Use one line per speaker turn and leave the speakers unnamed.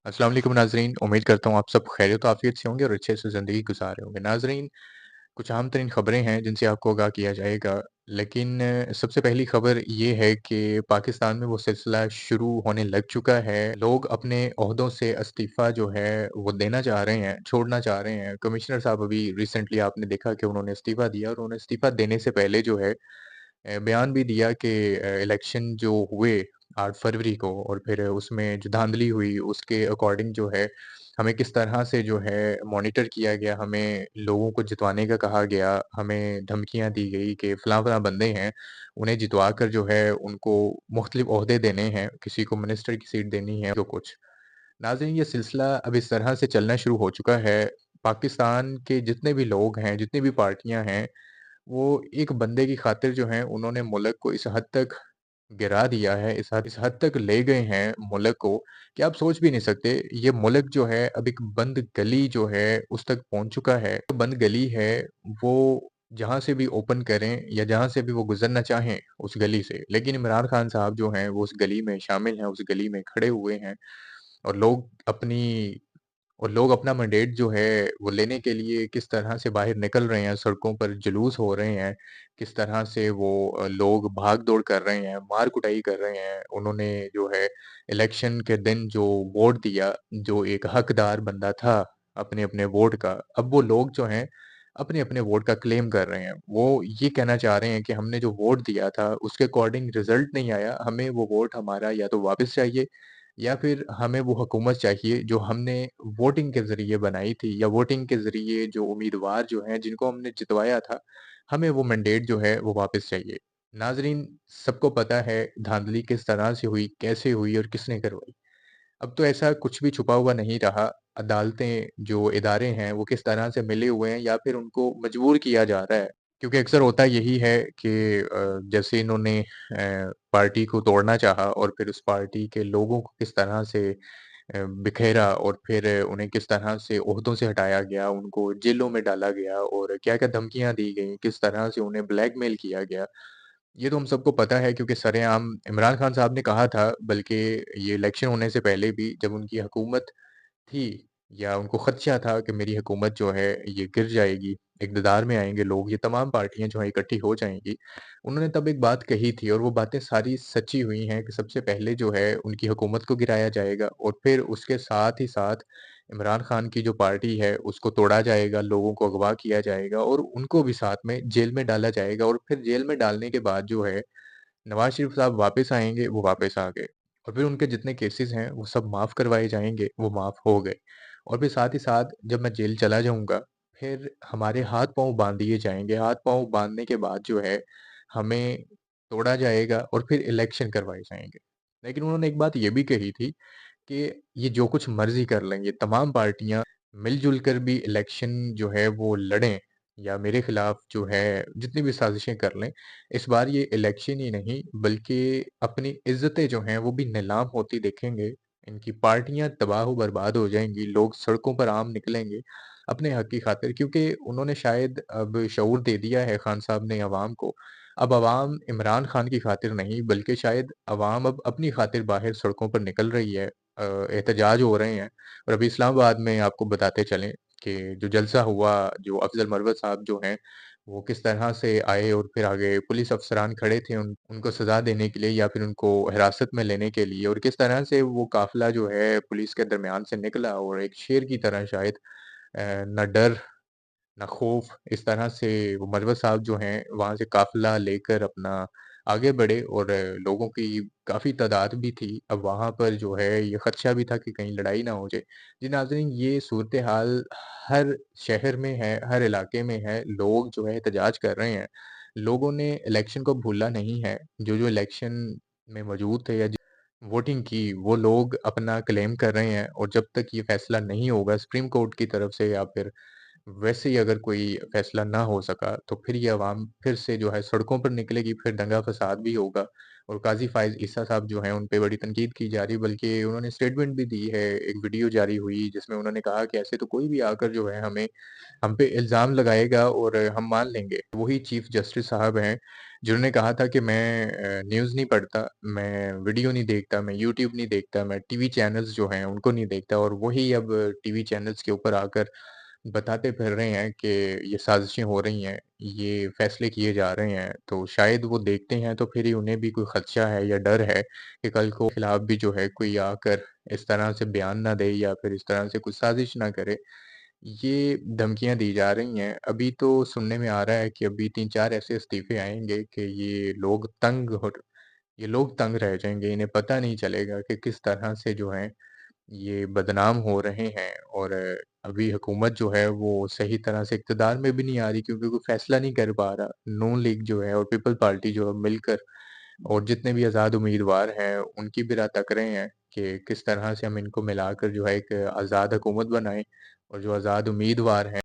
अस्सलाम वालेकुम नाज़रीन, उम्मीद करता हूँ आप सब खैरियत आफ़ियत से होंगे और अच्छे से ज़िंदगी गुज़ार रहे होंगे। नाज़रीन, कुछ अहम तरीन ख़बरें हैं जिनसे आपको आगाह किया जाएगा, लेकिन सबसे पहली ख़बर ये है कि पाकिस्तान में वो सिलसिला शुरू होने लग चुका है। लोग अपने ओहदों से इस्तीफ़ा जो है वो देना चाह रहे हैं, छोड़ना चाह रहे हैं। कमिश्नर साहब अभी रिसेंटली आपने देखा कि उन्होंने इस्तीफ़ा दिया और उन्होंने इस्तीफ़ा देने से पहले जो है बयान भी दिया कि इलेक्शन जो हुए 8 फरवरी को और फिर उसमें जो धांधली हुई उसके अकॉर्डिंग जो है हमें किस तरह से जो है मॉनिटर किया गया, हमें लोगों को जितवाने का कहा गया, हमें धमकियाँ दी गई कि फलाँ-फलाँ बंदे हैं, उन्हें जितवा कर जो है उनको मुख्तलिफ ओहदे देने हैं, किसी को मिनिस्टर की सीट देनी है, जो कुछ। नाज़रीन, ये सिलसिला अब इस तरह से चलना शुरू हो चुका है, पाकिस्तान के जितने भी लोग हैं, जितनी भी पार्टियाँ हैं, वो एक बंदे की खातिर जो है उन्होंने मुल्क को इस हद तक गिरा दिया है, इस हद तक ले गए हैं मुल्क को कि आप सोच भी नहीं सकते। ये मुल्क जो है अब एक बंद गली जो है उस तक पहुँच चुका है। जो बंद गली है वो जहाँ से भी ओपन करें या जहाँ से भी वो गुज़रना चाहें उस गली से, लेकिन इमरान खान साहब जो हैं वो उस गली में शामिल हैं, उस गली में खड़े हुए हैं और लोग अपना मैंडेट जो है वो लेने के लिए किस तरह से बाहर निकल रहे हैं, सड़कों पर जुलूस हो रहे हैं, किस तरह से वो लोग भाग-दौड़ कर रहे हैं, मार-कुटाई कर रहे हैं। उन्होंने जो है इलेक्शन के दिन जो वोट दिया, जो एक हकदार बंदा था अपने-अपने वोट का, अब वो लोग जो हैं अपने-अपने वोट का क्लेम कर रहे हैं। वो ये कहना चाह रहे हैं कि हमने जो वोट दिया था उसके अकॉर्डिंग रिज़ल्ट नहीं आया, हमें वो वोट हमारा या तो वापस चाहिए या फिर हमें वो हुकूमत चाहिए जो हमने वोटिंग के ज़रिए बनाई थी या वोटिंग के ज़रिए जो उम्मीदवार जो हैं जिनको हमने जितवाया था, हमें वो मैंडेट जो है वो वापस चाहिए। नाज़रीन, सबको पता है धाँधली किस तरह से हुई, कैसे हुई और किसने करवाई। अब तो ऐसा कुछ भी छुपा हुआ नहीं रहा। अदालतें जो इदारे हैं वो किस तरह से मिले हुए हैं या फिर उनको मजबूर किया जा रहा है। क्योंकि अक्सर होता यही है कि जैसे इन्होंने पार्टी को तोड़ना चाहा और फिर उस पार्टी के लोगों को किस तरह से बिखेरा और फिर उन्हें किस तरह से ओहदों से हटाया गया, उनको जेलों में डाला गया और क्या-क्या धमकियाँ दी गईं, किस तरह से उन्हें ब्लैकमेल किया गया। ये तो हम सबको पता है क्योंकि सरेआम इमरान खान साहब ने कहा था, बल्कि ये इलेक्शन होने से पहले भी जब उनकी हुकूमत थी या उनको खदशा था कि मेरी हुकूमत जो है ये गिर जाएगी, इक़्तिदार में आएँगे लोग, ये तमाम पार्टियाँ जो हैं इकट्ठी हो जाएँगी। उन्होंने तब एक बात कही थी और वो बातें सारी सच्ची हुई हैं कि सबसे पहले जो है उनकी हुकूमत को गिराया जाएगा और फिर उसके साथ ही साथ इमरान खान की जो पार्टी है उसको तोड़ा जाएगा, लोगों को अगवा किया जाएगा और उनको भी साथ में जेल में डाला जाएगा और फिर जेल में डालने के बाद जो है नवाज़ शरीफ साहब वापस आएँगे, वो वापस आ गए और फिर उनके जितने केसेज़ हैं, वो सब माफ़ करवाए जाएँगे, वो माफ़ हो गए और फिर साथ ही साथ जब मैं जेल चला जाऊँगा, फिर हमारे हाथ-पाँव बाँध दिए जाएँगे, हाथ-पाँव बाँधने के बाद जो है, हमें तोड़ा जाएगा और फिर इलेक्शन करवाए जाएँगे। लेकिन उन्होंने एक बात ये भी कही थी कि ये जो कुछ मर्ज़ी कर लें, ये तमाम पार्टियाँ मिल-जुल कर भी इलेक्शन जो है वो लड़ें या मेरे खिलाफ जो है जितनी भी साज़िशें कर लें, इस बार ये इलेक्शन ही नहीं बल्कि अपनी इज़्ज़तें जो हैं वो भी नीलाम होती देखेंगे। इनकी पार्टियाँ तबाह-ओ-बर्बाद हो जाएँगी, लोग सड़कों पर आम निकलेंगे अपने हक़ की खातिर क्योंकि उन्होंने शायद अब शऊर दे दिया है खान साहब ने अवाम को। अब अवाम इमरान खान की खातिर नहीं बल्कि शायद अवाम अब अपनी खातिर बाहर सड़कों पर निकल रही है। एहतजाज हो रहे हैं और अभी इस्लामाबाद में आपको बताते चलें कि जो जलसा हुआ, जो अफ़ज़ल मरवत साहब जो हैं, वो किस तरह से आए और फिर आगे पुलिस अफ़सरान खड़े थे उनको सज़ा देने के लिए या फिर उनको हिरासत में लेने के लिए और किस तरह से वो काफ़िला जो है पुलिस के दरमियान से निकला और एक शेर की तरह शायद ना डर, ना खौफ, इस तरह से वो मरवत साहब जो हैं, वहाँ से काफ़िला लेकर अपना आगे बढ़े और लोगों की काफ़ी तादाद भी थी। अब वहाँ पर जो है ये ख़दशा भी था कि कहीं लड़ाई ना हो जाए। जी नाज़रीन, ये सूरत-ए-हाल हर शहर में है, हर इलाके में है, लोग जो है एहतजाज कर रहे हैं। लोगों ने इलेक्शन को भूला नहीं है, जो-जो इलेक्शन में मौजूद थे या वोटिंग की, वो लोग अपना क्लेम कर रहे हैं और जब तक ये फ़ैसला नहीं होगा सुप्रीम कोर्ट की तरफ से या फिर वैसे ही अगर कोई फैसला ना हो सका, तो फिर ये अवाम फिर से जो है सड़कों पर निकलेगी, फिर दंगा-फ़साद भी होगा और काज़ी फ़ाइज़ ईसा साहब जो हैं, उन पे बड़ी तनकीद की जा रही है, बल्कि उन्होंने स्टेटमेंट भी दी है, एक वीडियो जारी हुई, जिसमें उन्होंने कहा कि ऐसे तो कोई भी आकर जो है हमें हम पे इल्ज़ाम लगाएगा और हम मान लेंगे। वही चीफ़ जस्टिस साहब हैं, जिन्होंने कहा था कि मैं न्यूज़ नहीं पढ़ता, मैं वीडियो नहीं देखता, मैं यूट्यूब नहीं देखता, मैं टीवी चैनल्स जो हैं, उनको नहीं देखता और वही अब टीवी चैनल्स के ऊपर आकर बताते फिर रहे हैं कि ये साज़िशें हो रही हैं, ये फ़ैसले किए जा रहे हैं। तो शायद वो देखते हैं तो फिर ही उन्हें भी कोई ख़दशा है या डर है कि कल को खिलाफ़ भी जो है कोई आकर इस तरह से बयान ना दे या फिर इस तरह से कुछ साज़िश ना करे। ये धमकियाँ दी जा रही हैं। अभी तो सुनने में आ रहा है कि अभी 3-4 ऐसे इस्तीफ़े आएँगे कि ये लोग तंग रह जाएँगे। इन्हें पता नहीं चलेगा कि किस तरह से जो है ये बदनाम हो रहे हैं और अभी हुकूमत जो है वो सही तरह से इक़्तिदार में भी नहीं आ रही क्योंकि कोई फ़ैसला नहीं कर पा रहा। नून लीग जो है और पीपल पार्टी जो है मिलकर और जितने भी आज़ाद उम्मीदवार हैं, उनकी भी राह तक रहे हैं कि किस तरह से हम इनको मिलाकर जो है एक आज़ाद हुकूमत बनाएँ और जो आज़ाद उम्मीदवार हैं